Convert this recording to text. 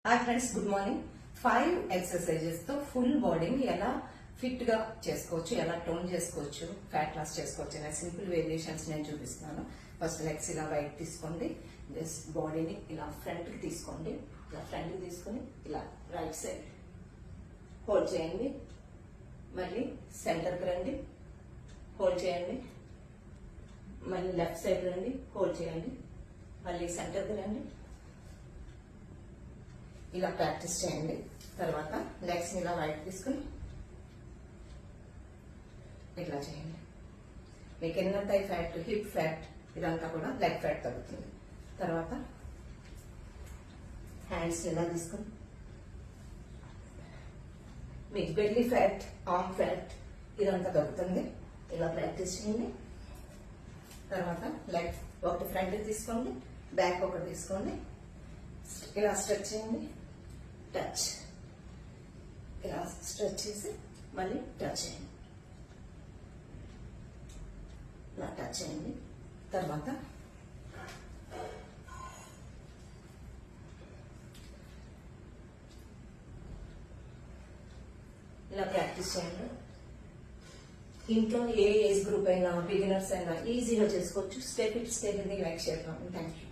Hi friends, good morning. 5 exercises తో full బాడీని ఎలా ఫిట్ గా చేసుకోవచ్చు, ఎలా టోన్ చేసుకోవచ్చు, ఫ్యాట్ లాస్ చేసుకోవచ్చు అనే సింపుల్ వేరియేషన్స్ నేను చూపిస్తున్నాను. ఫస్ట్ లెగ్స్ ఇలా వైట్ తీసుకోండి, జస్ట్ బాడీని ఇలా ఫ్రంట్ కి తీసుకోండి. ఇలా ఫ్రంట్ కి తీసుకుని ఇలా రైట్ సైడ్ హోల్డ్ చేయండి. మళ్ళీ సెంటర్ కి రండి, హోల్డ్ చేయండి. మళ్ళీ లెఫ్ట్ సైడ్ రండి, హోల్డ్ చేయండి. మళ్ళీ సెంటర్ కి రండి. ఇలా ప్రాక్టీస్ చేయండి. తర్వాత లెగ్స్ ఇలా వైట్ తీసుకుని ఇట్లా చేయండి. మీకు ఎన్నై ఫ్యాట్, హిప్ ఫ్యాట్ ఇదంతా కూడా లెగ్ ఫ్యాట్ తగ్గుతుంది. తర్వాత హ్యాండ్స్ ఇలా తీసుకుని మీకు బెల్లీ ఫ్యాట్, ఆర్మ్ ఫ్యాట్ ఇదంతా తగ్గుతుంది. ఇలా ప్రాక్టీస్ చేయండి. తర్వాత లెగ్ ఒకటి ఫ్రంట్ తీసుకోండి, బ్యాక్ ఒకటి తీసుకోండి. ఇలా స్ట్రెచ్ చేయండి, టచ్. ఇలా స్ట్రెచ్ చేసి మళ్ళీ టచ్ చేయండి. ఇలా టచ్ చేయండి. తర్వాత ఇలా ప్రాక్టీస్ చేయండి. ఇంట్లో ఏ ఏజ్ గ్రూప్ అయినా, బిగినర్స్ అయినా ఈజీగా చేసుకోవచ్చు. Stay fit, stay healthy, like share. Thank you.